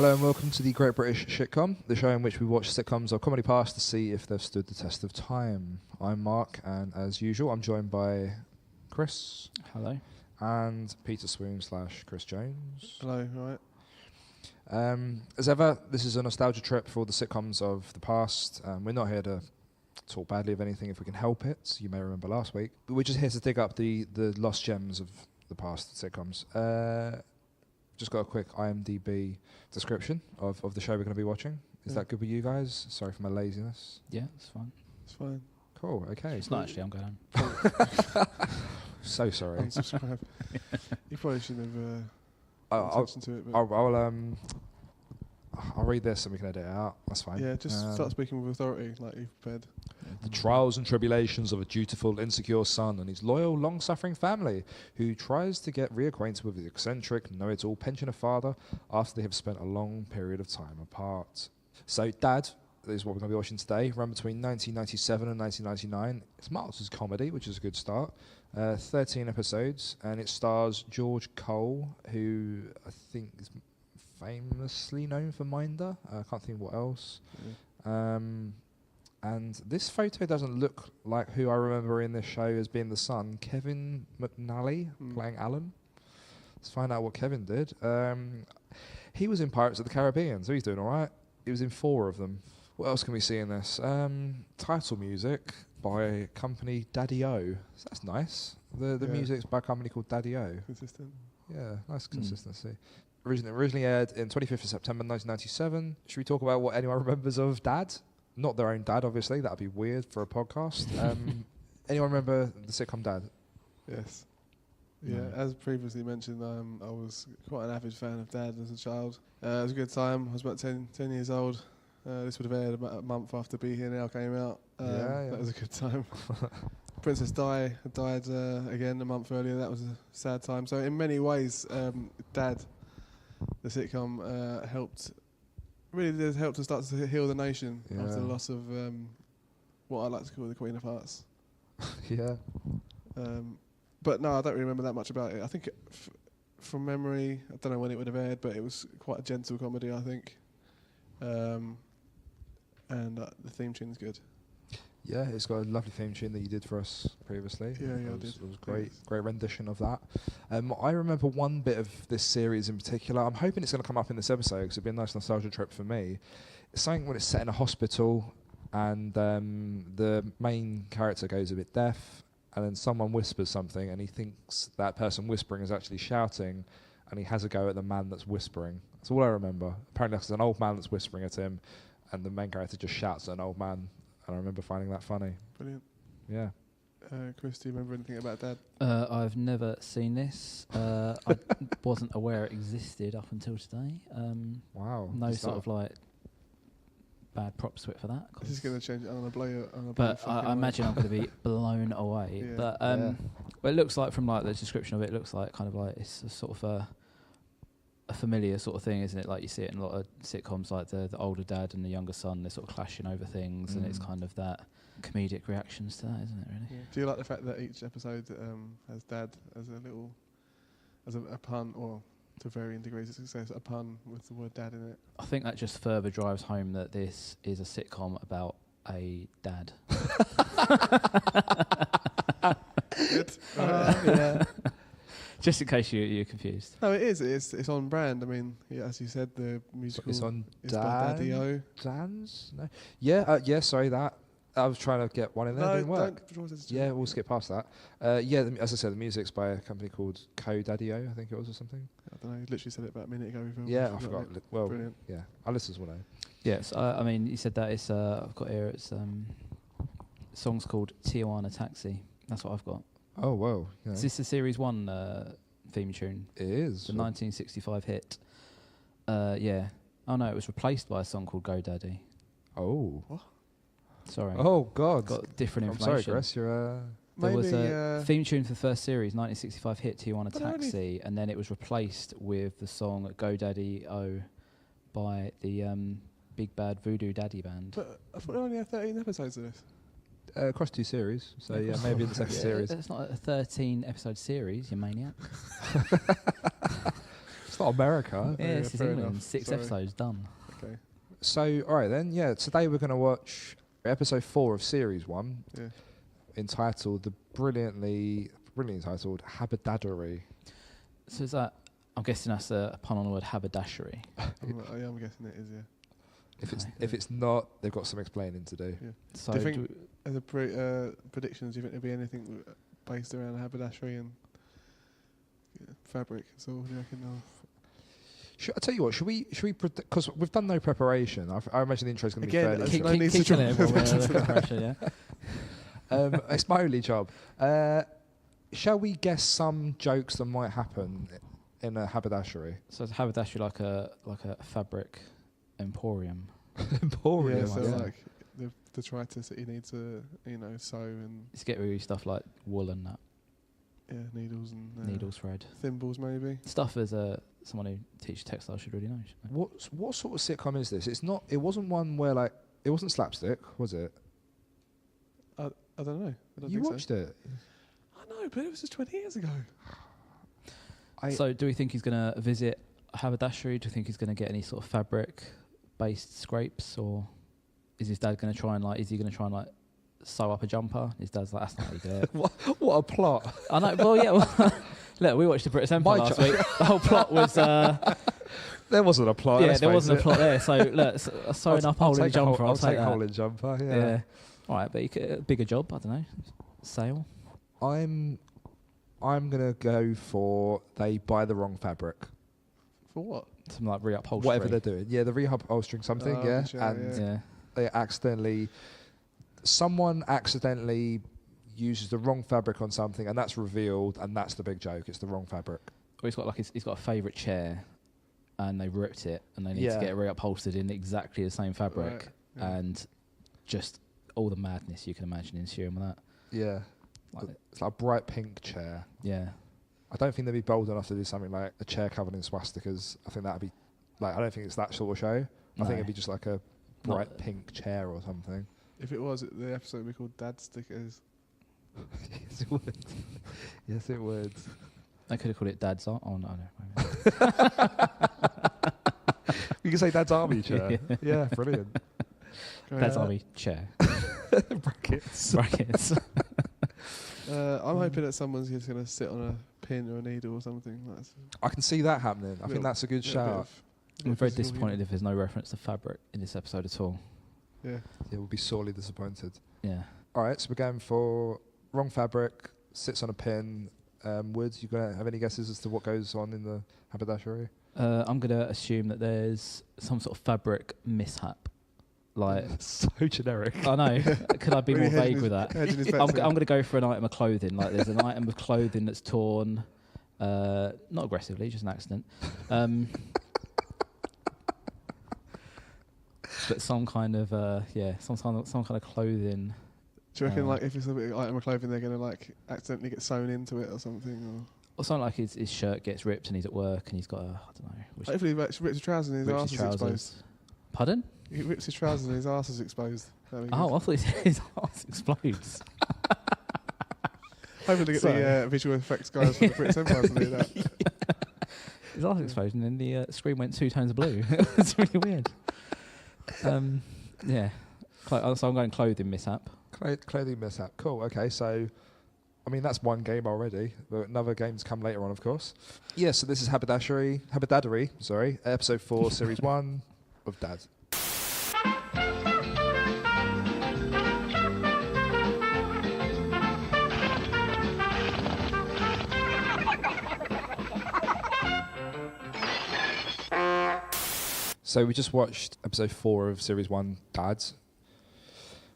Hello and welcome to the Great British Shitcom, the show in which we watch sitcoms of comedy past to see if they've stood the test of time. I'm Mark, and as usual, I'm joined by Chris. Hello. And Peter Swoon / Chris Jones. Hello, right. As ever, this is a nostalgia trip for all the sitcoms of the past. We're not here to talk badly of anything if we can help it. You may remember last week. But we're just here to dig up the lost gems of the past sitcoms. Just got a quick IMDb description of the show we're going to be watching. Is that good with you guys? Sorry for my laziness. Yeah, it's fine. It's fine. Cool, okay. It's not actually, I'm going home. So sorry. Unsubscribe. You probably shouldn't have paid attention to it. But I'll read this and we can edit it out. That's fine. yeah, just start speaking with authority like you've prepared. The trials and tribulations of a dutiful, insecure son and his loyal, long-suffering family who tries to get reacquainted with his eccentric, know-it-all pensioner father after they have spent a long period of time apart. So, Dad is what we're going to be watching today. Run between 1997 and 1999. It's marked as comedy, which is a good start. 13 episodes, and it stars George Cole, who I think is famously known for Minder. I can't think what else. Yeah. And this photo doesn't look like who I remember in this show as being the son, Kevin McNally, playing Alan. Let's find out what Kevin did. He was in Pirates of the Caribbean, so he's doing all right. He was in 4 of them. What else can we see in this? Title music by company Daddy-O. So that's nice. The music's by a company called Daddy-O. Consistent. Yeah, nice consistency. Originally aired in 25th of September 1997. Should we talk about what anyone remembers of Dad? Not their own dad, obviously. That'd be weird for a podcast. Anyone remember the sitcom Dad? Yes. Yeah, as previously mentioned, I was quite an avid fan of Dad as a child. It was a good time. I was about 10 years old. This would have aired about a month after Be Here Now came out. That was a good time. Princess Di had died again a month earlier. That was a sad time. So in many ways, Dad, the sitcom, helped to start to heal the nation after the loss of what I like to call the Queen of Hearts. Yeah. But no, I don't really remember that much about it. I think from memory, I don't know when it would have aired, but it was quite a gentle comedy, I think. And the theme tune's good. Yeah, it's got a lovely theme tune that you did for us previously. Yeah, I did. It was great rendition of that. I remember one bit of this series in particular. I'm hoping it's going to come up in this episode because it'd be a nice nostalgia trip for me. It's something when it's set in a hospital and the main character goes a bit deaf and then someone whispers something and he thinks that person whispering is actually shouting and he has a go at the man that's whispering. That's all I remember. Apparently there's an old man that's whispering at him and the main character just shouts at an old man. And I remember finding that funny. Brilliant. Yeah. Chris, do you remember anything about Dad? I've never seen this. I wasn't aware it existed up until today. Wow. No sort of like bad props to it for that. This is going to change. I'm going to blow you. But I imagine I'm going to be blown away. Yeah. But well, it looks like from like the description of it, it looks like kind of like it's a sort of a familiar sort of thing, isn't it? Like you see it in a lot of sitcoms, like the older dad and the younger son, they're sort of clashing over things, and it's kind of that comedic reactions to that, isn't it? Really. Yeah. Do you like the fact that each episode has Dad as a pun, or to varying degrees of success, a pun with the word Dad in it? I think that just further drives home that this is a sitcom about a dad. Good. Yeah. Just in case you're confused. No, it is. It's on brand. I mean, yeah, as you said, the musical It's on is by Daddy-O. Dan's? No. Yeah, sorry, that. I was trying to get one in there, No, didn't work. Yeah, We'll skip past that. As I said, the music's by a company called Daddy-O, I think it was, or something. I don't know. You literally said it about a minute ago. Yeah, I forgot. Well, brilliant. Yeah, our listeners will know. Yes, I mean, you said that it's. I've got here. It's song's called Tijuana Taxi. That's what I've got. Oh, whoa. Yeah. Is this the Series 1 theme tune? It is. The 1965 hit. Yeah. Oh, no, it was replaced by a song called Go Daddy. Oh. What? Sorry. Oh, God. Got different I'm information. sorry, Chris. You're... There was a theme tune for the first series, 1965 hit Tijuana Taxi, and then it was replaced with the song Go Daddy O by the Big Bad Voodoo Daddy Band. But I thought there only had 13 episodes of this. Across 2 series, so yeah, maybe the second series. It's not a 13 episode series, you maniac. It's not America. Yeah, this is fair England. enough. 6 Sorry. episodes done. Okay. So, all right then. Yeah, today we're going to watch episode 4 of series 1, Yeah. entitled the brilliantly entitled Habadadery. So is that? I'm guessing that's a pun on the word haberdashery. I'm guessing it is. Yeah. If it's not, they've got some explaining to do. Yeah. So Do you think, as a predictions, do you think there'll be anything based around haberdashery and fabric? So, do you reckon? I tell you what, should we because we've done no preparation. I imagine the intro is going to be Again, fairly. keep- short. no need to kicking try- it while we're under pressure, yeah. It's my only job. Shall we guess some jokes that might happen in a haberdashery? So is haberdashery like a fabric emporium? Emporium. Yeah, so yeah. like the detritus that you need to, sew and Just get rid of stuff like wool and that, needles and needle thread. thimbles maybe. Stuff as someone who teaches textiles should really know. Shouldn't What sort of sitcom is this? It's not. It wasn't one where like it wasn't slapstick, was it? I don't know. I don't You think watched so. it. I know, but it was just 20 years ago. they? So do we think he's going to visit haberdashery? Do you think he's going to get any sort of fabric-based scrapes, or is his dad going to try and sew up a jumper? His dad's like, that's not how you do it. What a plot! I know. Well, yeah. Well, look, we watched the British Empire My last jo- week. The whole plot was. There wasn't a plot. Yeah, let's there face wasn't a it. plot there. So look, sewing up a hole in the jumper. I'll take a that. hole in jumper. Yeah. Yeah. All right, but you could, a bigger job. I don't know. Sale. I'm gonna go for they buy the wrong fabric. For what? Something like reupholstery. Whatever they're doing. Yeah, the reupholstering something. Oh, yeah, sure, and Yeah. they someone accidentally uses the wrong fabric on something, and that's revealed, and that's the big joke. It's the wrong fabric. Or he's got a favourite chair, and they ripped it, and they need Yeah. to get it reupholstered in exactly the same fabric, Right, yeah. and just all the madness you can imagine ensuing with that. Yeah, Like, it's like a bright pink chair. yeah. I don't think they'd be bold enough to do something like a chair covered in swastikas. I think that'd be like, I don't think it's that sort of show. I No. think it'd be just like a Not- bright pink chair or something. If it was, the episode would be called Dad Stickers. Yes, it would. Yes, it would. They could have called it Dad's Art. Oh no, no. You can say Dad's army chair. Yeah, brilliant. Dad's Uh, Army chair. Brackets. Brackets. I'm hoping that someone's just going to sit on a pin or a needle or something. That's I can see that happening. I think Little- that's a good shout. I'm very disappointed if there's no reference to fabric in this episode at all. Yeah. Yeah, we'll be sorely disappointed. Yeah. All right, so we're going for wrong fabric, sits on a pin. Woods, you gonna have any guesses as to what goes on in the haberdashery? I'm going to assume that there's some sort of fabric mishap. Like, So generic. I know. Could I be Really more hedging vague his- with that? hedging his I'm bets going in. to go for an item of clothing. Like, there's an item of clothing that's torn, not aggressively, just an accident. But some kind of some kind of clothing. Do you reckon, Uh, like, if it's a bit item of clothing, they're going to, like, accidentally get sewn into it or something? Or something like his shirt gets ripped and he's at work and he's got I don't know. Or hopefully he rips his trousers and his rips arse his is exposed. trousers. Pardon? He rips his trousers and his arse is exposed. That'd be Oh, good. I thought he said his arse explodes. Hopefully they get Sorry. the visual effects guys from the British Empire to do that. His arse exploded and then the screen went 2 tones of blue. It's really weird. Yeah. So I'm going clothing mishap. Clothing mishap. Cool. Okay, so I mean that's one game already, but another game's come later on, of course. Yeah. So this is Habadadery. Sorry, episode 4, series 1 of Dad. So we just watched episode 4 of series 1, Dads,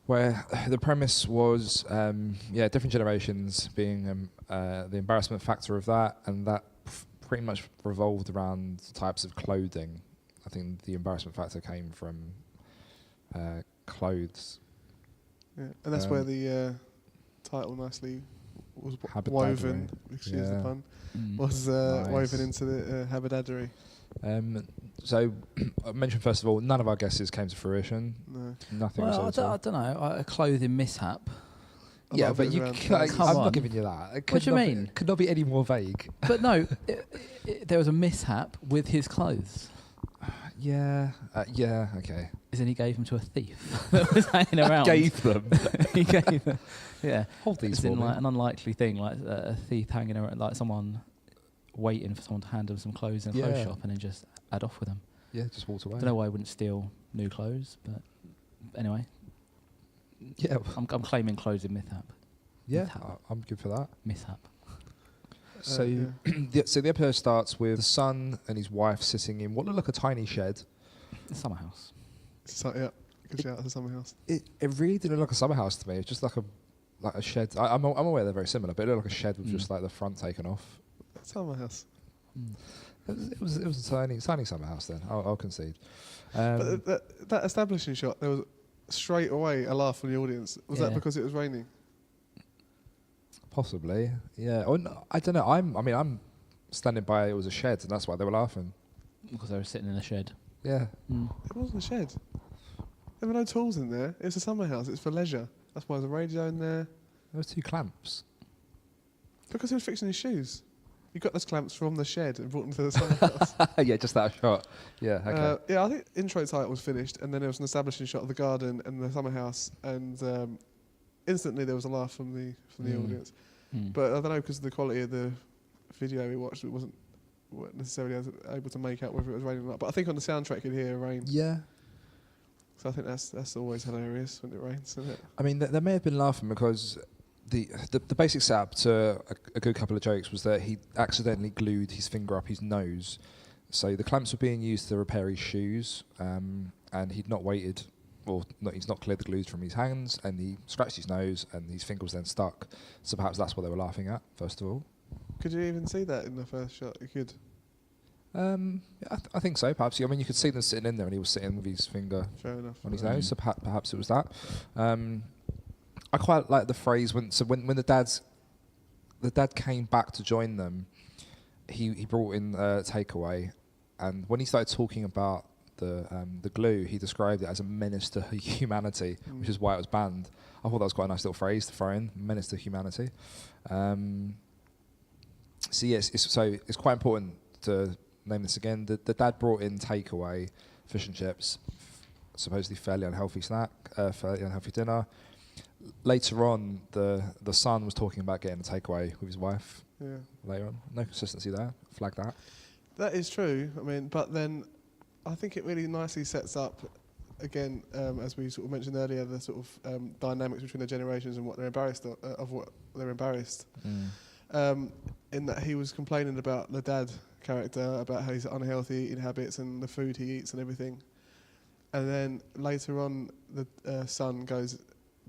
where the premise was, different generations being the embarrassment factor of that, and that pretty much revolved around types of clothing. I think the embarrassment factor came from clothes. Yeah. And that's where the title nicely was Haberdashery. woven, excuse the Yeah. pun, Mm. was Nice. woven into the haberdashery. So I mentioned first of all, none of our guesses came to fruition. No. Nothing Well, was I don't know. A clothing mishap. a lot Yeah, of but it is you around can't, Come I'm on. not giving you that. It What could do you not mean? Could not be any more vague. But no, there was a mishap with his clothes. Yeah, okay. As in he gave them to a thief that was hanging around. Gave them. He gave them. Yeah. Hold these As for in me. like an unlikely thing, like a thief hanging around, like someone waiting for someone to hand them some clothes in a clothes Yeah. shop and then just add off with them. Yeah, just walked away. I don't know why I wouldn't steal new clothes, but anyway, Yeah, I'm claiming clothes in mishap. yeah, Mishap. I'm good for that. Mishap. So, yeah. so the episode starts with the son and his wife sitting in what looked like a tiny shed. The summer house. So, yeah, good shout out to something else. It really didn't look like a summer house to me. It's just like a shed. I'm aware they're very similar, but it looked like a shed with just like the front taken off. Summer house. It was a tiny summer house. Then I'll concede. But that establishing shot, there was straight away a laugh from the audience. Was that Yeah. because it was raining? Possibly, yeah. Or I don't know. I'm standing by. It was a shed, and that's why they were laughing. Because they were sitting in a shed. Yeah. It wasn't a shed. There were no tools in there. It was a summer house. It's for leisure. That's why there's a radio in there. There were 2 clamps. Because he was fixing his shoes. He got those clamps from the shed and brought them to the summer house. Yeah, just that shot. Yeah. Okay. Yeah, I think intro title was finished, and then there was an establishing shot of the garden and the summer house, and instantly there was a laugh from the audience. But I don't know, because of the quality of the video we watched, it wasn't necessarily able to make out whether it was raining or not. But I think on the soundtrack you'd hear rain. Yeah. So I think that's always hilarious when it rains, isn't it? I mean, they may have been laughing because the basic setup to a good couple of jokes was that he accidentally glued his finger up his nose. So the clamps were being used to repair his shoes, and he'd not waited, he's not cleared the glues from his hands, and he scratched his nose, and his finger was then stuck. So perhaps that's what they were laughing at, first of all. Could you even see that in the first shot? You could. I think so, perhaps. I mean, you could see them sitting in there, and he was sitting with his finger Fair enough. on his nose, so perhaps it was that. I quite like the phrase when the dad came back to join them, he brought in takeaway, and when he started talking about the glue, he described it as a menace to humanity, which is why it was banned. I thought that was quite a nice little phrase to throw in, menace to humanity. So yes, it's quite important to name this again. The dad brought in takeaway, fish and chips, supposedly fairly unhealthy snack, fairly unhealthy dinner. Later on, the son was talking about getting a takeaway with his wife. Yeah. Later on, no consistency there. Flag that. That is true. I mean, but then I think it really nicely sets up, again, as we sort of mentioned earlier, the sort of dynamics between the generations and what they're embarrassed of what they're embarrassed. In that he was complaining about the dad character, about how he's unhealthy eating habits and the food he eats and everything. And then later on, the son goes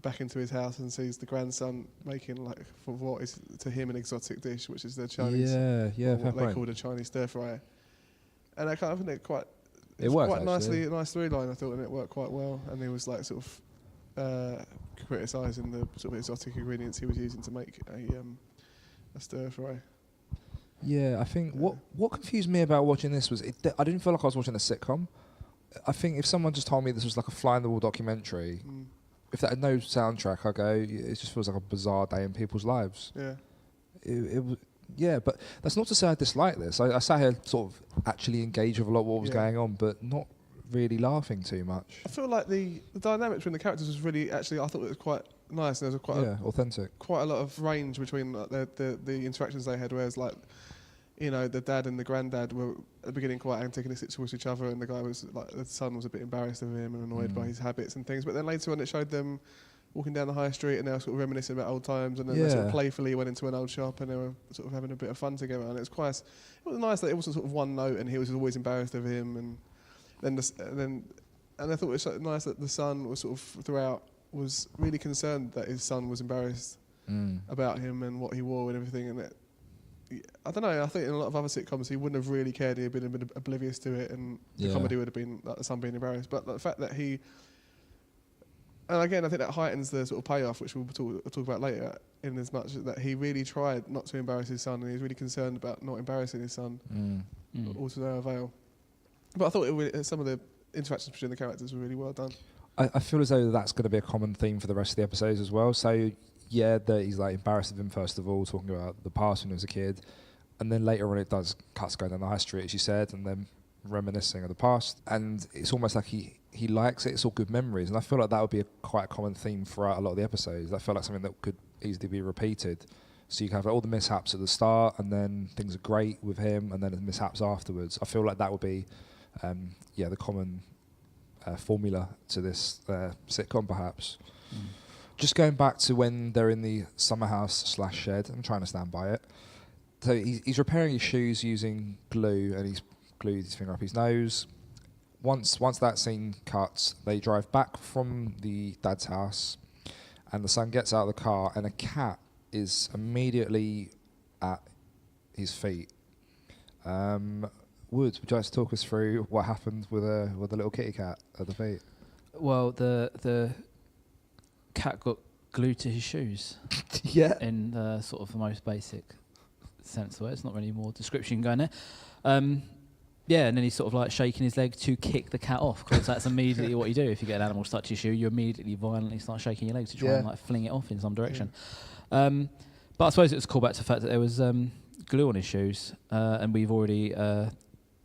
back into his house and sees the grandson making, like, for what is to him an exotic dish, which is the Chinese, Yeah, what they called a Chinese stir fry. And I kind of think it worked quite actually. nicely, a nice through line, I thought, and it worked quite well. And he was like sort of criticising the sort of exotic ingredients he was using to make a stir fry. Yeah, I think what confused me about watching this was I didn't feel like I was watching a sitcom. I think if someone just told me this was like a fly-in-the-wall documentary, if that had no soundtrack, I go, it just feels like a bizarre day in people's lives. Yeah. It was, yeah, but that's not to say I dislike this. I sat here sort of actually engaged with a lot of what was going on, but not really laughing too much. I feel like the dynamic between the characters was really, actually, I thought it was quite nice. There was Authentic. quite a lot of range between like, the interactions they had, whereas like, you know, the dad and the granddad were at the beginning quite antagonistic towards each other, and the guy was like, the son was a bit embarrassed of him and annoyed by his habits and things. But then later on, it showed them walking down the high street, and they were sort of reminiscing about old times, and then they sort of playfully went into an old shop, and they were sort of having a bit of fun together. And it was nice that it wasn't sort of one note, and he was always embarrassed of him, and then I thought it was so nice that the son was sort of throughout was really concerned that his son was embarrassed about him and what he wore and everything, and I don't know. I think in a lot of other sitcoms, he wouldn't have really cared. He'd been a bit oblivious to it, and the comedy would have been like the son being embarrassed. But the fact that he, and again, I think that heightens the sort of payoff, which we'll talk about later, in as much that he really tried not to embarrass his son, and he was really concerned about not embarrassing his son, all to no avail. But I thought some of the interactions between the characters were really well done. I feel as though that's going to be a common theme for the rest of the episodes as well. So that he's like embarrassed of him first of all, talking about the past when he was a kid, and then later on it does cuts going down the high street, as you said, and then reminiscing of the past, and it's almost like he likes it. It's all good memories, and I feel like that would be quite a common theme throughout a lot of the episodes. I feel like something that could easily be repeated. So you can have all the mishaps at the start, and then things are great with him, and then the mishaps afterwards. I feel like that would be, the common formula to this sitcom, perhaps. Just going back to when they're in the summer house / shed, I'm trying to stand by it. So he's repairing his shoes using glue, and he's glued his finger up his nose. Once that scene cuts, they drive back from the dad's house, and the son gets out of the car, and a cat is immediately at his feet. Would you like to talk us through what happened with the little kitty cat at the feet? Well, the cat got glued to his shoes. Yeah. In the sort of the most basic sense of it. It's not really more description going there. And then he's sort of like shaking his leg to kick the cat off, because that's immediately what you do. If you get an animal touch your shoe, you immediately violently start shaking your legs to try and like fling it off in some direction. But I suppose it was a callback to the fact that there was glue on his shoes, and we've already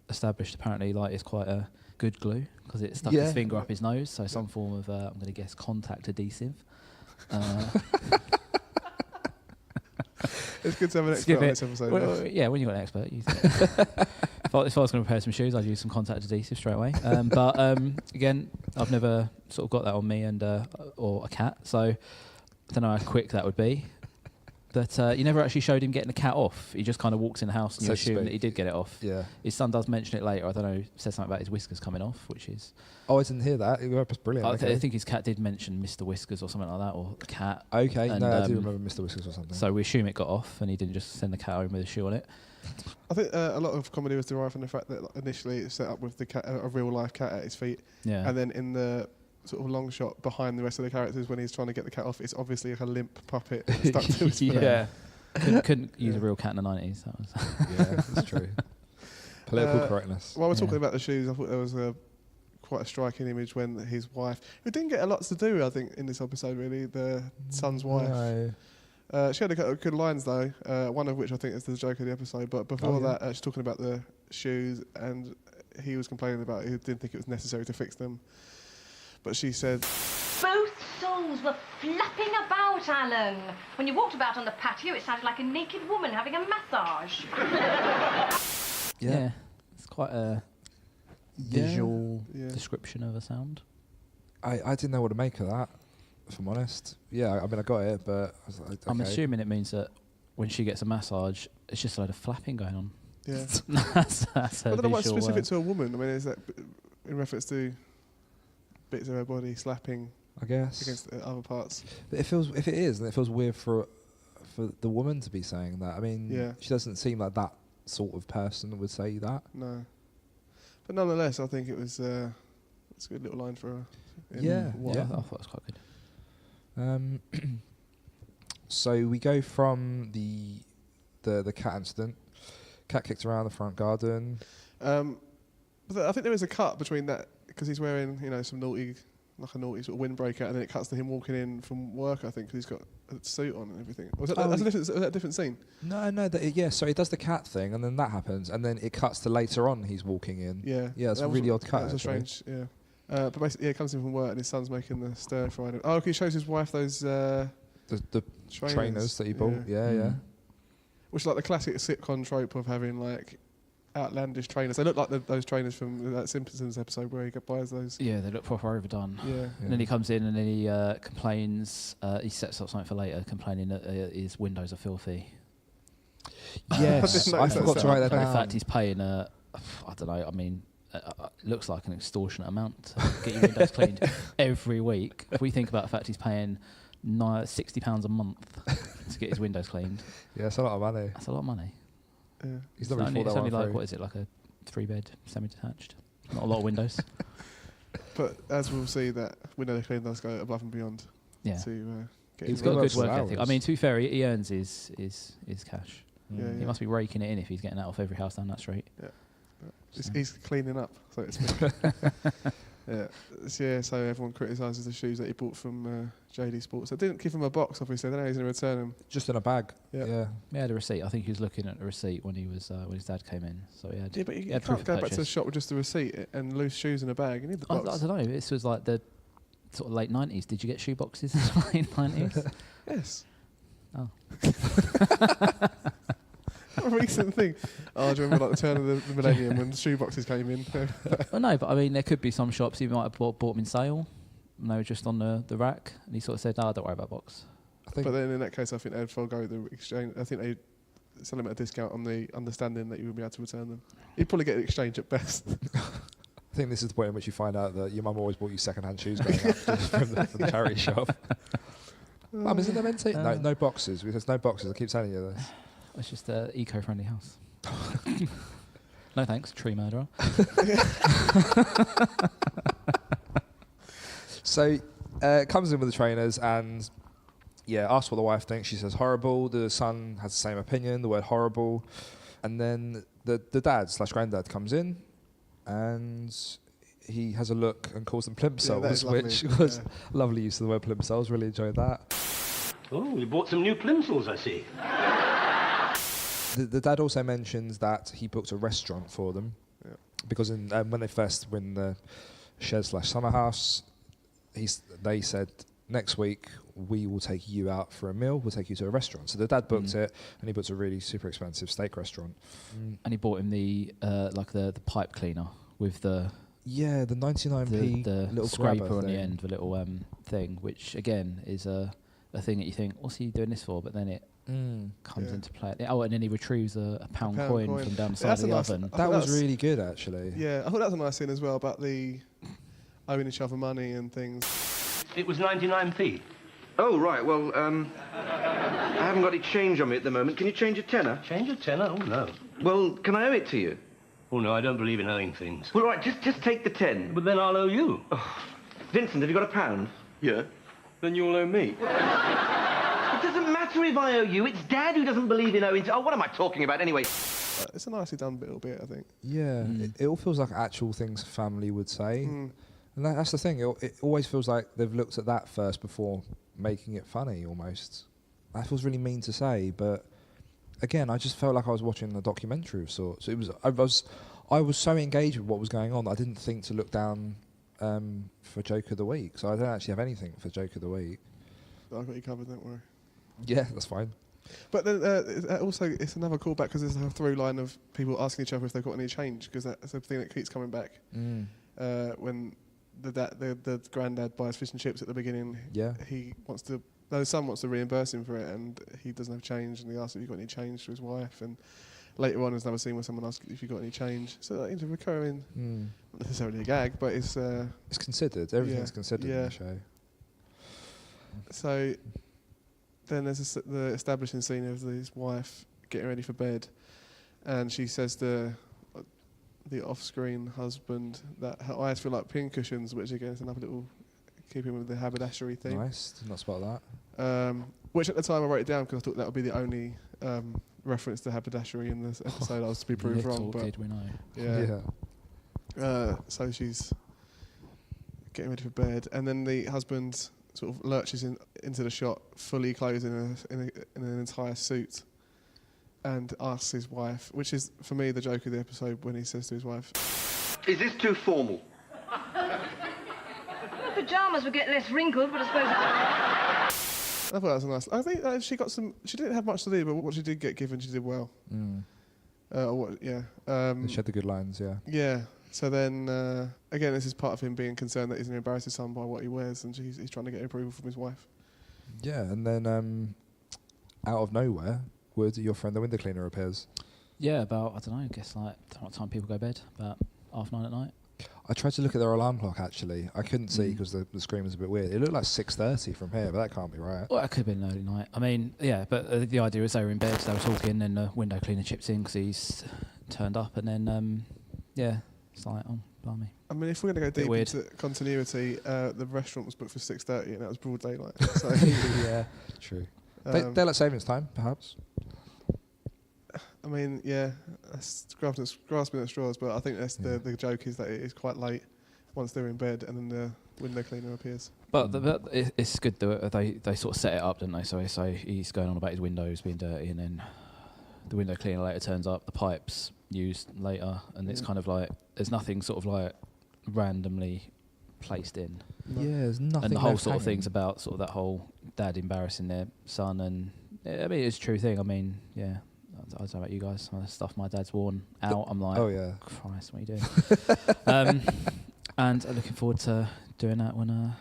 established apparently like it's quite a good glue, because it stuck his finger up his nose, so some form of I'm going to guess contact adhesive. It's good to have an expert on this episode. Well, when you've got an expert, you think. If I was going to repair some shoes, I'd use some contact adhesive straight away. But again, I've never sort of got that on me or a cat, so I don't know how quick that would be. But you never actually showed him getting the cat off. He just kind of walks in the house and you assume that he did get it off. Yeah. His son does mention it later. I don't know, says something about his whiskers coming off, which is... Oh, I didn't hear that. It was brilliant. I think his cat did mention Mr. Whiskers or something like that, or the cat. Okay, and, I do remember Mr. Whiskers or something. So we assume it got off and he didn't just send the cat home with a shoe on it. I think a lot of comedy was derived from the fact that initially it's set up with the cat, a real-life cat at his feet. Yeah. And then in the sort of long shot behind the rest of the characters, when he's trying to get the cat off, it's obviously like a limp puppet stuck to his feet. Yeah. Couldn't use a real cat in the 90s. That was yeah, that's true. Political correctness. While we're talking about the shoes, I thought there was quite a striking image when his wife, who didn't get a lot to do, I think, in this episode, really, the son's wife. No. She had a couple of good lines, though, one of which I think is the joke of the episode. But before that, she's talking about the shoes, and he was complaining about he didn't think it was necessary to fix them. But she said... Both soles were flapping about, Alan. When you walked about on the patio, it sounded like a naked woman having a massage. Yeah, it's quite a visual description of a sound. I didn't know what to make of that, if I'm honest. Yeah, I mean, I got it, but... I was like, okay. I'm assuming it means that when she gets a massage, it's just a load of flapping going on. Yeah. that's I don't know what's specific to a woman. I mean, is that in reference to bits of her body slapping... I guess against other parts. But if it is, then it feels weird for the woman to be saying that. I mean, she doesn't seem like that sort of person that would say that. No, but nonetheless, I think it's a good little line for her. I thought it was quite good. So we go from the cat incident. Cat kicked around the front garden. But I think there is a cut between that because he's wearing some naughty sort of windbreaker, and then it cuts to him walking in from work, I think, because he's got a suit on and everything. Was that a different scene? No. So he does the cat thing, and then that happens, and then it cuts to later on he's walking in. Yeah, it's a really odd cut. That was strange, but basically, he comes in from work, and his son's making the stir fried. Oh, okay, he shows his wife those... the trainers that he bought, yeah. Which is like the classic sitcom trope of having, like, outlandish trainers. They look like those trainers from that Simpsons episode where he buys those. Yeah, they look proper overdone. Yeah. And then he comes in and then he complains. He sets up something for later, complaining that his windows are filthy. Yes, I forgot to write that down. In fact, he's paying I don't know. I mean, it looks like an extortionate amount to get your windows cleaned every week. If we think about the fact he's paying £60 a month to get his windows cleaned. Yeah, that's a lot of money. That's a lot of money. Yeah. It's only like, what is it, like a 3-bed semi-detached? Not a lot of windows. But as we'll see, that window cleaning does go above and beyond. Yeah. To get he's got a good work ethic. I mean, to be fair, he earns his cash. Yeah, he must be raking it in if he's getting that off every house down that street. Yeah. He's cleaning up, so to speak. Yeah, so everyone criticises the shoes that he bought from JD Sports. I didn't give him a box, obviously. They know he's going to return them. Just in a bag. Yeah. He had a receipt. I think he was looking at a receipt when he was when his dad came in. So he had. Yeah, but you had can't proof go of back to the purchase. shop with just a receipt and loose shoes in a bag. You need the box. I don't know. This was like the sort of late 90s. Did you get shoe boxes in the late 90s? Yes. Oh. A recent thing. Oh, do you remember like the turn of the millennium when the shoe boxes came in? Well, no, but I mean, there could be some shops you might have bought them in sale. And they were just on the rack. And he sort of said, no, don't worry about box. I think But then in that case, I think they'd forego the exchange. I think they sell them at a discount on the understanding that you would be able to return them. You'd probably get an exchange at best. I think this is the point in which you find out that your mum always bought you second-hand shoes going up from the charity shop. Mum, isn't there meant to? No boxes. There's no boxes. I keep telling you this. It's just an eco-friendly house. No thanks, tree murderer. So, comes in with the trainers and, asks what the wife thinks. She says horrible. The son has the same opinion, the word horrible. And then the dad/granddad comes in and he has a look and calls them plimsolls, which was lovely use of the word plimsolls. Really enjoyed that. Oh, you bought some new plimsolls, I see. The dad also mentions that he booked a restaurant for them because when they first win the shed/summer house, they said, next week we will take you out for a meal, we'll take you to a restaurant. So the dad booked it, and he booked a really super expensive steak restaurant. And he bought him the pipe cleaner with the 99p the little scraper on thing. the end, the little thing, which again is a thing that you think, what's he doing this for? But then it comes into play. Oh, and then he retrieves a pound coin from down the side of the oven. That was really good, actually. Yeah, I thought that was a nice thing as well about the owing each other money and things. It was 99p. Oh, right. Well, I haven't got any change on me at the moment. Can you change a tenner? Change a tenner? Oh, no. Well, can I owe it to you? Oh, no, I don't believe in owing things. Well, right, just take the 10. But then I'll owe you. Oh, Vincent, have you got a pound? Yeah. Then you'll owe me. It doesn't matter if I owe you. It's Dad who doesn't believe in owing. Oh, what am I talking about anyway? It's a nicely done little bit, I think. Yeah, it all feels like actual things family would say. And that's the thing. It always feels like they've looked at that first before making it funny, almost. That feels really mean to say, but again, I just felt like I was watching a documentary of sorts. I was so engaged with what was going on that I didn't think to look down for Joke of the Week. So I don't actually have anything for Joke of the Week. I've got you covered, don't worry. Yeah, that's fine. But then also, it's another callback because there's a through line of people asking each other if they've got any change, because that's a thing that keeps coming back. When the granddad buys fish and chips at the beginning, the son wants to reimburse him for it, and he doesn't have change, and he asks if you've got any change to his wife, and later on there's another scene where someone asks if you've got any change. So it's a recurring, not necessarily a gag, but it's considered. Everything's considered in the show. So then there's the establishing scene of his wife getting ready for bed, and she says to the off-screen husband that her eyes feel like pincushions, which again is another little keeping with the haberdashery thing. Nice, did not spot that. Which at the time I wrote it down because I thought that would be the only reference to haberdashery in this episode. I was to be proved wrong, but did we know? Yeah. So she's getting ready for bed, and then the husband sort of lurches into the shot, fully clothed in an entire suit, and asks his wife, which is for me the joke of the episode, when he says to his wife, Is this too formal? The pyjamas would get less wrinkled, but I suppose... I thought that was a nice... I think she got some... She didn't have much to do, but what she did get given, she did well. They shared the good lines, yeah. Yeah. So then, again, this is part of him being concerned that he's going to embarrass his son by what he wears, and he's trying to get approval from his wife. Yeah, and then out of nowhere, your friend the window cleaner appears. Yeah, about, I don't know, I guess like, I don't know what time people go to bed, about 9:30 at night. I tried to look at their alarm clock, actually. I couldn't see because the screen was a bit weird. It looked like 6:30 from here, but that can't be right. Well, it could have been early night. I mean, yeah, but the idea is they were in bed, they were talking, and the window cleaner chips in because he's turned up, and then, it's like, oh, blimey. I mean, if we're going to go deep weird. into continuity, the restaurant was booked for 6:30, and that was broad daylight. So yeah, true. Daylight savings time, perhaps. I mean, yeah, that's grasping at straws, but I think that's the joke is that it is quite late. once they're in bed, and then the window cleaner appears. But it's good that they sort of set it up, don't they? So he's going on about his windows being dirty, and then the window cleaner later turns up, the pipes used later, and it's kind of like there's nothing sort of like randomly placed in. Yeah, there's nothing. And the whole left sort of hanging. things about sort of that whole dad embarrassing their son, and I mean it's a true thing. I mean, yeah, I don't know about you guys. Some of the stuff my dad's worn out, I'm like, Oh yeah. Christ, what are you doing? And I'm looking forward to doing that when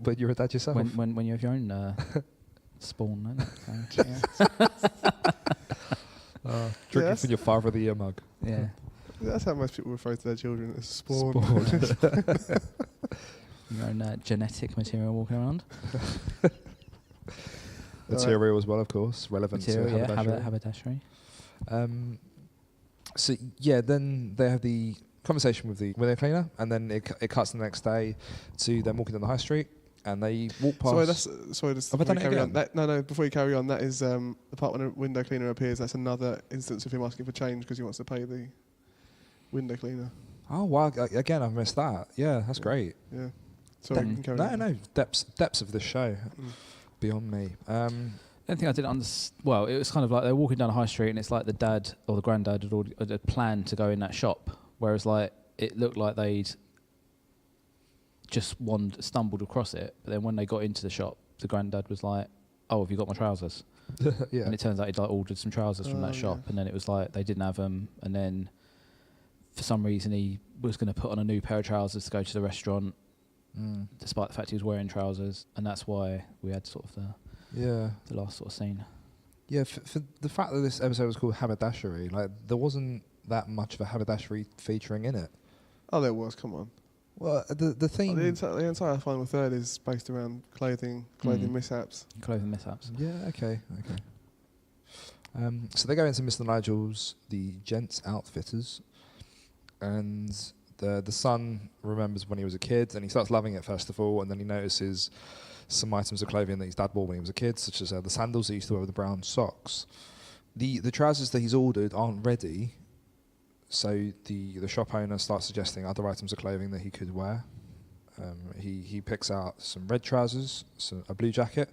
But you're a dad yourself. when you have your own spawn. Isn't it? So, Drinking that's- from your Father of the Year mug. yeah. That's how most people refer to their children, as spawn. Your own genetic material walking around. Material as well, of course, relevant Material, to yeah, haberdashery. haberdashery. So yeah, then they have the conversation with the window cleaner, and then it cuts the next day to them walking down the high street, and they walk past. Sorry, just Have I before done you it carry on. again? No, before you carry on, that is the part when a window cleaner appears. That's another instance of him asking for change because he wants to pay the window cleaner. Oh wow! Again, I've missed that. Yeah, that's great. Yeah. Sorry, you can carry on. No, depths of this show, beyond me. The only thing I didn't understand, well, it was kind of like they're walking down a high street and it's like the dad or the granddad had planned to go in that shop, whereas like it looked like they'd just stumbled across it, but then when they got into the shop, the granddad was like, "Oh, have you got my trousers?" Yeah. And it turns out he'd like ordered some trousers from that Oh, shop, yeah. and then it was like they didn't have them, and then for some reason he was going to put on a new pair of trousers to go to the restaurant, despite the fact he was wearing trousers, and that's why we had sort of Yeah. the last sort of scene. Yeah, for the fact that this episode was called Haberdashery, like there wasn't that much of a haberdashery featuring in it. Oh, there was. Come on. Well, the theme. The entire final third is based around clothing mishaps. Clothing mishaps. Yeah. Okay. So they go into Mr. Nigel's, the gents outfitters, and the son remembers when he was a kid, and he starts loving it first of all, and then he notices some items of clothing that his dad wore when he was a kid, such as the sandals he used to wear with the brown socks. The trousers that he's ordered aren't ready, so the shop owner starts suggesting other items of clothing that he could wear. He picks out some red trousers, a blue jacket,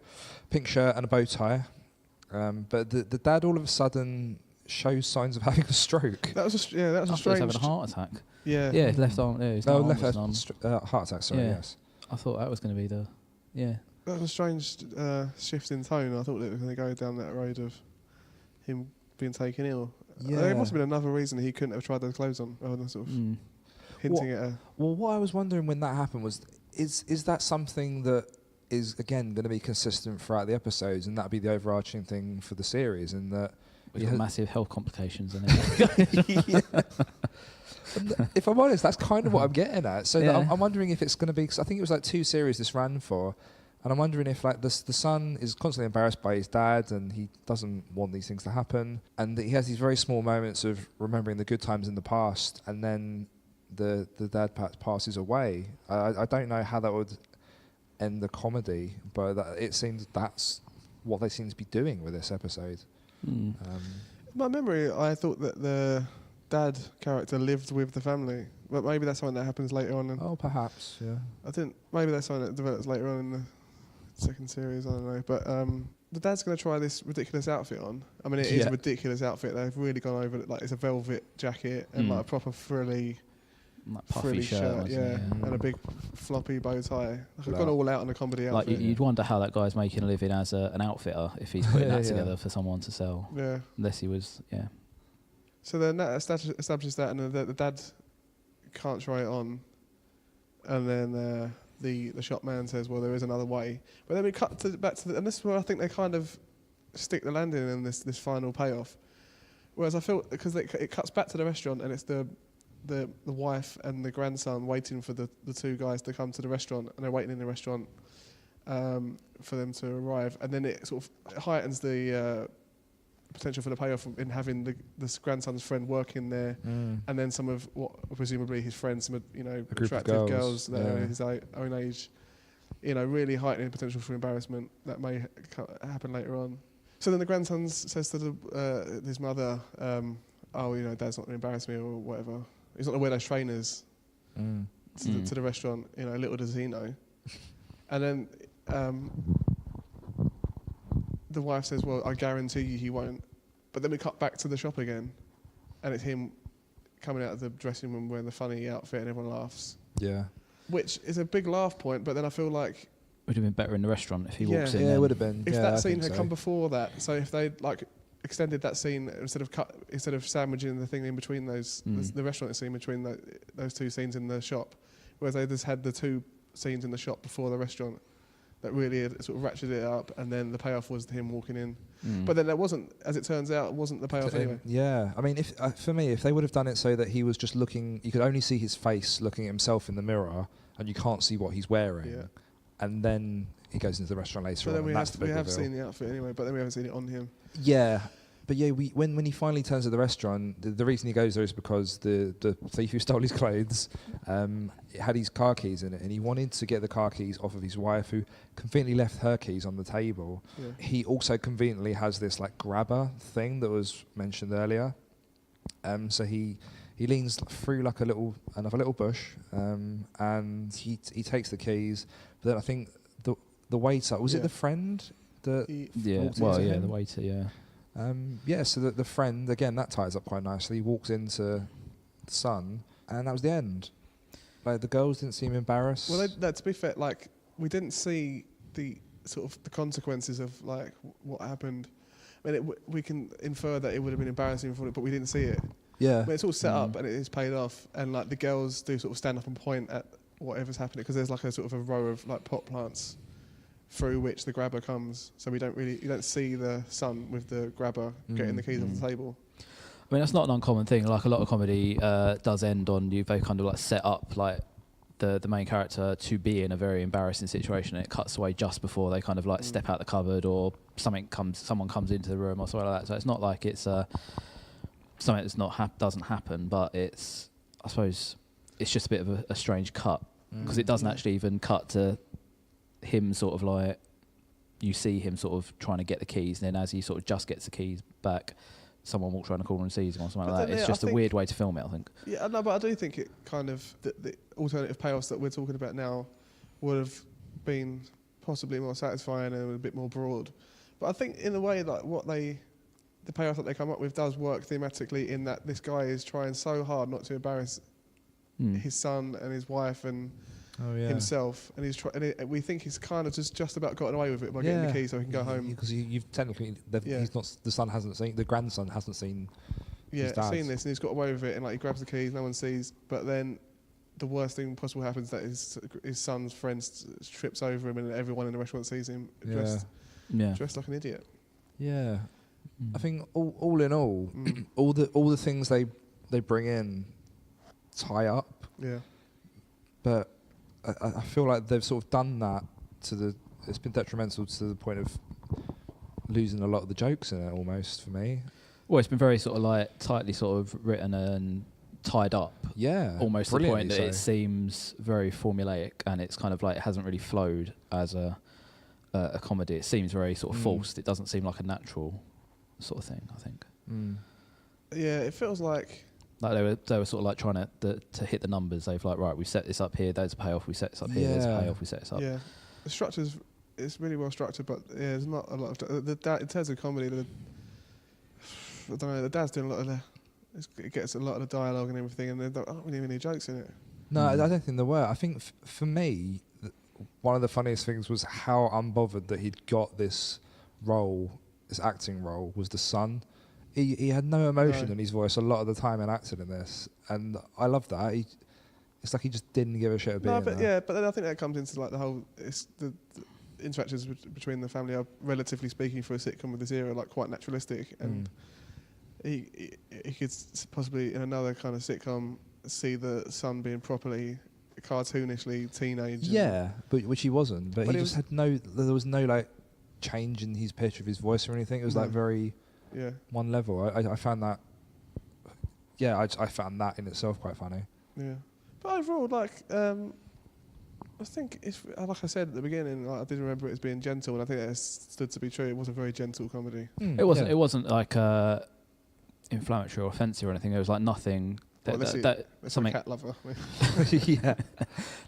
pink shirt, and a bow tie. But the dad all of a sudden shows signs of having a stroke. That was a I thought he was strange. having a heart attack. Yeah. Yeah, his left arm. Yeah, his No, arm left was numb. heart attack. Sorry, Yeah. yes. I thought that was going to be the. Yeah. That was a strange shift in tone. I thought it was going to go down that road of him being taken ill. Yeah. There must have been another reason he couldn't have tried those clothes on, rather than sort of hinting at a... Well, what I was wondering when that happened was, is that something that is again going to be consistent throughout the episodes, and that'd be the overarching thing for the series, and that We've got massive health complications in it. Yeah. If I'm honest, that's kind of what I'm getting at. So Yeah. I'm wondering if it's going to be, cause I think it was like 2 series this ran for, and I'm wondering if like the son is constantly embarrassed by his dad, and he doesn't want these things to happen, and that he has these very small moments of remembering the good times in the past, and then the dad passes away. I don't know how that would end the comedy, but it seems that's what they seem to be doing with this episode. In my memory, I thought that the dad character lived with the family, but maybe that's something that happens later on. Oh, perhaps, yeah. Maybe that's something that develops later on in the second series. I don't know, but the dad's going to try this ridiculous outfit on. I mean, it is a ridiculous outfit. They've really gone over it. Like it's a velvet jacket and like a proper frilly Puffy shirt, wasn't it? and a big floppy bow tie. They've gone all out on a comedy Like outfit. you'd wonder how that guy's making a living as an outfitter if he's putting that together for someone to sell. Yeah. Unless he was, So then that establishes that, and the dad can't try it on, and then the shop man says, "Well, there is another way." But then we cut back to and this is where I think they kind of stick the landing in this final payoff. Whereas I feel because it cuts back to the restaurant, and it's the wife and the grandson waiting for the 2 guys to come to the restaurant, and they're waiting in the restaurant for them to arrive, and then it sort of heightens the potential for the payoff in having this grandson's friend working there, and then some of what presumably his friends, some attractive girls that are his own age, really heightening potential for embarrassment that may happen later on. So then the grandson says to his mother, "Oh, Dad's not going to embarrass me or whatever. He's not going to wear those trainers." to the restaurant. You know, little does he know. And then the wife says, "Well, I guarantee you he won't." But then we cut back to the shop again, and it's him coming out of the dressing room wearing the funny outfit, and everyone laughs. Yeah. Which is a big laugh point, but then I feel like would have been better in the restaurant if he walks in. Yeah, it would have been. if yeah, that I scene think had so. come before that. So if they like extended that scene instead of sandwiching the thing in between those the restaurant scene between those two scenes in the shop, whereas they just had the two scenes in the shop before the restaurant that really had sort of ratcheted it up, and then the payoff was him walking in. But then that wasn't, as it turns out, wasn't the payoff anyway. Yeah, I mean, if for me, if they would have done it so that he was just looking, you could only see his face looking at himself in the mirror, and you can't see what he's wearing, and then he goes into the restaurant later on. Then we have reveal. seen the outfit anyway, but then we haven't seen it on him. Yeah, but yeah, when he finally turns to the restaurant, the reason he goes there is because the thief who stole his clothes had his car keys in it, and he wanted to get the car keys off of his wife, who conveniently left her keys on the table. Yeah. He also conveniently has this like grabber thing that was mentioned earlier. So he leans through like another little bush, and he takes the keys. But then I think the waiter, was it the friend that the waiter, so the friend, again, that ties up quite nicely. He walks into the Son, and that was the end. Like, the girls didn't seem embarrassed. Well, to be fair, like, we didn't see the sort of the consequences of like what happened. I mean, we can infer that it would have been embarrassing for it, but we didn't see it. Yeah. I mean, it's all set up and it is paid off, and like the girls do sort of stand up and point at whatever's happening, because there's like a sort of a row of like pot plants through which the grabber comes, so you don't see the Son with the grabber getting the keys off the table. I mean, that's not an uncommon thing. Like, a lot of comedy does end on you. They kind of like set up like the main character to be in a very embarrassing situation, and it cuts away just before they kind of like step out the cupboard, or someone comes into the room or something like that. So it's not like it's something that's doesn't happen, but it's, I suppose, it's just a bit of a strange cut, because it doesn't actually even cut to him sort of like, you see him sort of trying to get the keys, and then as he sort of just gets the keys back, someone walks around the corner and sees him or something like that. It's just a weird way to film it, I think. Yeah, no, but I do think it kind of, the alternative payoffs that we're talking about now would have been possibly more satisfying and a bit more broad. But I think in a way, like the payoff that they come up with does work thematically, in that this guy is trying so hard not to embarrass his son and his wife and himself, and we think he's kind of just about gotten away with it by getting the keys so he can go home. Because you've technically, he's not, the son hasn't seen, the grandson hasn't seen. Yeah, seen this, and he's got away with it, and like he grabs the keys, no one sees. But then the worst thing possible happens, that his son's friend trips over him, and everyone in the restaurant sees him dressed like an idiot. Yeah, I think all in all, all the things they bring in tie up. Yeah, but I feel like they've sort of done that it's been detrimental to the point of losing a lot of the jokes in it, almost, for me. Well, it's been very sort of like tightly sort of written and tied up. Yeah. Almost to the point that it seems very formulaic, and it's kind of like it hasn't really flowed as a comedy. It seems very sort of forced. It doesn't seem like a natural sort of thing, I think. Yeah, it feels like they were sort of like trying to hit the numbers. They've like, right, we set this up here, there's a payoff. We set this up here, there's a payoff. We set this up. Yeah, the structure's, it's really well structured, but there's not a lot of in terms of comedy. I don't know. The dad's doing a lot of it gets a lot of the dialogue and everything, and there aren't really any jokes in it. No, I don't think there were. I think for me, one of the funniest things was how unbothered that he'd got this role, this acting role, was the son. He had no emotion in his voice a lot of the time and acted in this, and I love that. It's like he just didn't give a shit about it. But then I think that comes into like the whole the interactions between the family are, relatively speaking, for a sitcom of this era, like quite naturalistic, and he could possibly in another kind of sitcom see the son being properly cartoonishly teenage. Yeah, but which he wasn't. But he just had there was no like change in his pitch of his voice or anything. It was like very one level. I found that. Yeah, I found that in itself quite funny. Yeah, but overall, like, I think it's like I said at the beginning. Like, I did remember it as being gentle, and I think that stood to be true. It was a very gentle comedy. It wasn't. It wasn't like inflammatory or offensive or anything. There was like nothing Well, let's see something. cat lover. Yeah,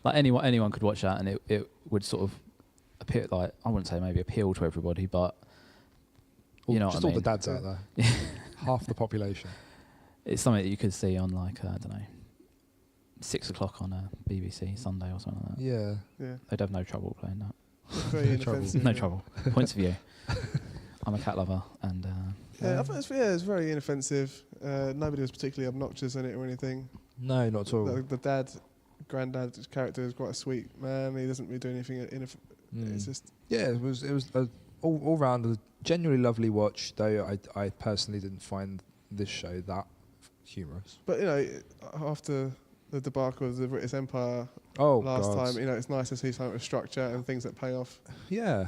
like anyone could watch that, and it would sort of appeal. Like I wouldn't say maybe appeal to everybody, but you know, just what I all mean. the dads out there, half the population. It's something that you could see on like I don't know, 6 o'clock on a BBC Sunday or something like that. Yeah. They'd have no trouble playing that. Very inoffensive. No trouble. Points of view. I'm a cat lover, and I thought it's very inoffensive. Nobody was particularly obnoxious in it or anything. No, not at all. The granddad character is quite a sweet man. He doesn't really do anything. It's just it was a all round a genuinely lovely watch. Though I personally didn't find this show that humorous. But you know, after the debacle of the British Empire last time, you know, it's nice to see something with structure and things that pay off. Yeah.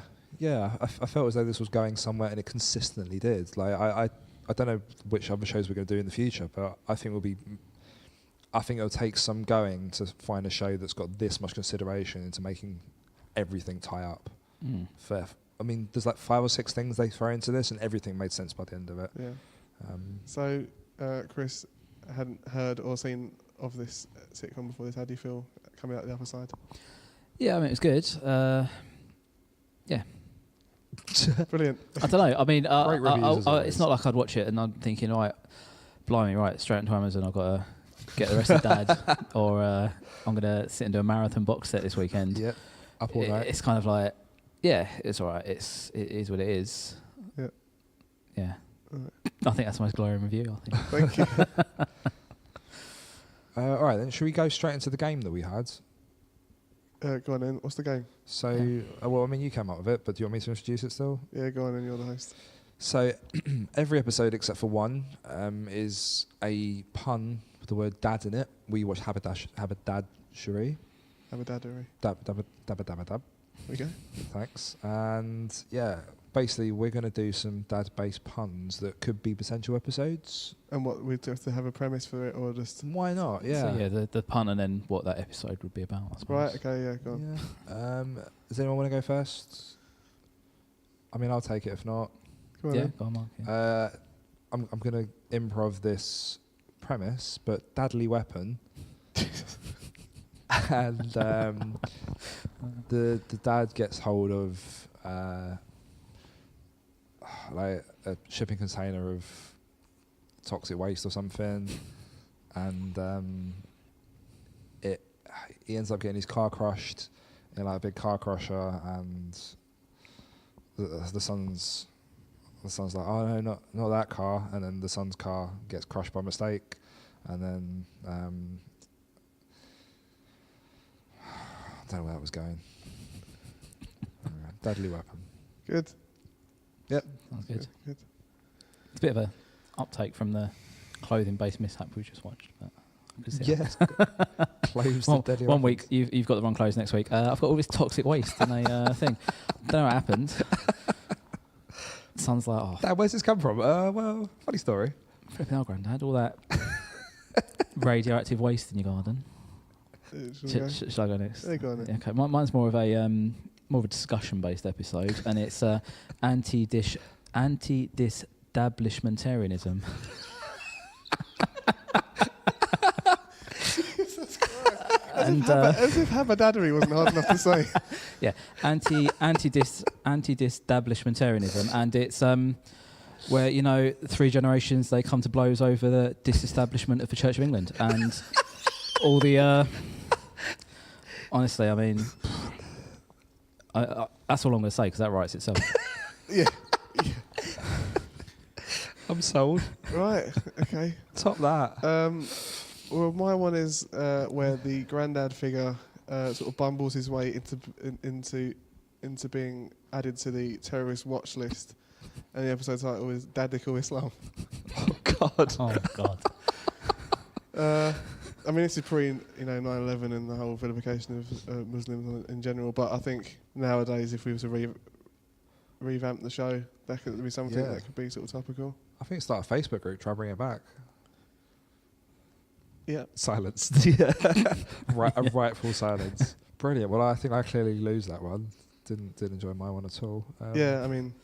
I felt as though this was going somewhere, and it consistently did. Like I don't know which other shows we're going to do in the future, but I think it'll take some going to find a show that's got this much consideration into making everything tie up. Fair. I mean, there's like 5 or 6 things they throw into this, and everything made sense by the end of it. Yeah. So, Chris hadn't heard or seen of this sitcom before this. How do you feel coming out the other side? yeah, I mean, it's good. Yeah. Brilliant. I don't know. I mean, Great reviews as always. it's not like I'd watch it and I'm thinking, right, blimey, right, straight into Amazon, I've got to get the rest of Dad, or I'm going to sit and do a marathon box set this weekend. Yep. Up all night. It's kind of like, yeah, it's all right. It is what it is. Yeah. Yeah. Right. I think that's the most glowing review, I think. Thank you. All right, then. Should we go straight into the game that we had? Go on then. What's the game? So, well, I mean, you came up with it, but do you want me to introduce it still? Yeah, go on then. You're the host. So, every episode except for one is a pun with the word dad in it. We watch Habadadery. Habadadery. Dab. Okay. Thanks. And yeah, basically, we're going to do some dad-based puns that could be potential episodes. And what, we'd have to have a premise for it, or just... Why not? Yeah. So, yeah, the pun and then what that episode would be about, I suppose. Right, okay, yeah, go on. Yeah. Does anyone want to go first? I mean, I'll take it if not. Go on Yeah, then. go on, Mark. Yeah. I'm going to improv this premise, but Dadly Weapon. And the dad gets hold of like a shipping container of toxic waste or something, and he ends up getting his car crushed in like a big car crusher, and the son's like, oh no, not that car, and then the son's car gets crushed by mistake, and then I don't know where that was going. Deadly Weapon. Good. Yep. Sounds good. Good. It's a bit of a uptake from the clothing-based mishap we just watched. But I could see Yes. Clothes. Deadly one Weapons. week you've got the wrong clothes. Next week I've got all this toxic waste in a thing. Don't know what happened. Son's like, oh, Dad, where's this come from? Well, funny story. flipping hell, Grandad, all that radioactive waste in your garden. Shall I go next? Yeah, go on then. Yeah, okay, mine's more of a discussion-based episode, and it's anti-disestablishmentarianism. And As if Habadadery wasn't hard enough to say. yeah, anti-disestablishmentarianism, and it's where, you know, 3 generations they come to blows over the disestablishment of the Church of England, and all the honestly, I mean, I that's all I'm going to say, because that writes itself. Yeah. I'm sold. Right, okay. Top that. Well, my one is where the granddad figure sort of bumbles his way into being added to the terrorist watch list, and the episode title is Radical Islam. Oh God. Oh God. I mean, this is pre, 9/11 and the whole vilification of Muslims in general. But I think nowadays, if we were to revamp the show, that could be something that could be sort of topical. I think start a Facebook group, try to bring it back. Yeah. Silence. Yeah. Rightful silence. Brilliant. Well, I think I clearly lose that one. Didn't enjoy my one at all. Yeah, I mean,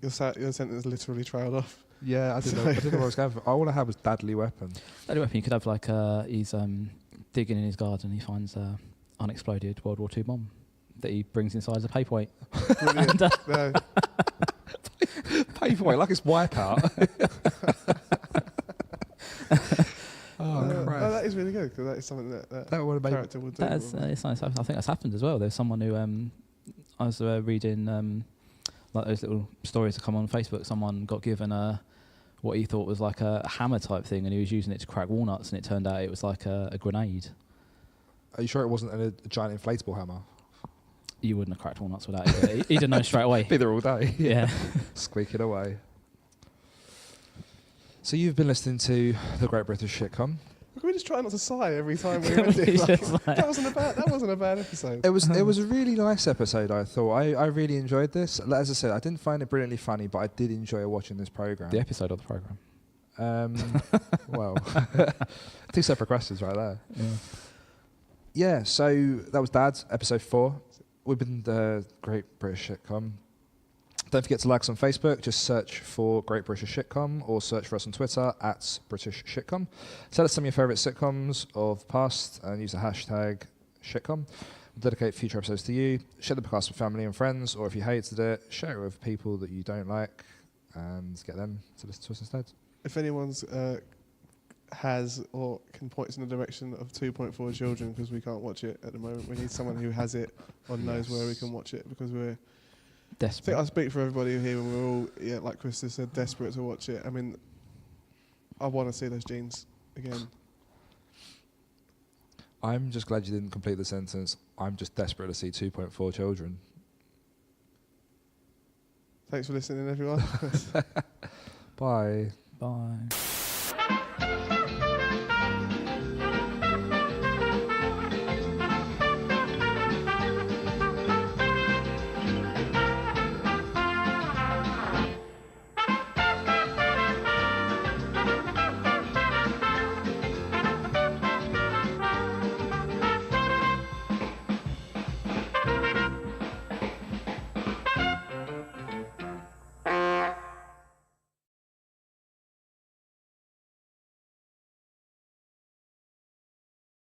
your sentence literally trailed off. Yeah, I didn't know what I was going for. All I had was Dadly Weapon. Deadly weapon. You could have like he's digging in his garden. He finds a unexploded World War II bomb that he brings inside as a paperweight. Brilliant. No. Paperweight, like it's Wipeout. Christ. That is really good because that is something that would have made character would do. It's nice. I think that's happened as well. There's someone who I was reading like those little stories that come on Facebook. Someone got given what he thought was like a hammer type thing, and he was using it to crack walnuts, and it turned out it was like a grenade. Are you sure it wasn't a giant inflatable hammer? You wouldn't have cracked walnuts without it. He'd have known straight away. Be there all day. Yeah. Squeaking away. So you've been listening to the Great British Shitcom. Can we just try not to sigh every time we end it? That wasn't a bad episode. It was a really nice episode, I thought. I really enjoyed this. As I said, I didn't find it brilliantly funny, but I did enjoy watching this programme. The episode of the programme. Well, 2 separate questions right there. Yeah. Yeah, so that was Dad's episode 4. We've been the Great British Shitcom. Don't forget to like us on Facebook. Just search for Great British Shitcom or search for us on Twitter at British Shitcom. Tell us some of your favourite sitcoms of past and use the hashtag Shitcom. We'll dedicate future episodes to you. Share the podcast with family and friends, or if you hated it, share it with people that you don't like and get them to listen to us instead. If anyone's has or can point us in the direction of 2.4 children, because we can't watch it at the moment, we need someone who has it or knows where we can watch it, because we're Desperate. I think I speak for everybody here, and we're all, like Chris has said, desperate to watch it. I mean, I want to see those jeans again. I'm just glad you didn't complete the sentence. I'm just desperate to see 2.4 children. Thanks for listening, everyone. Bye. Bye.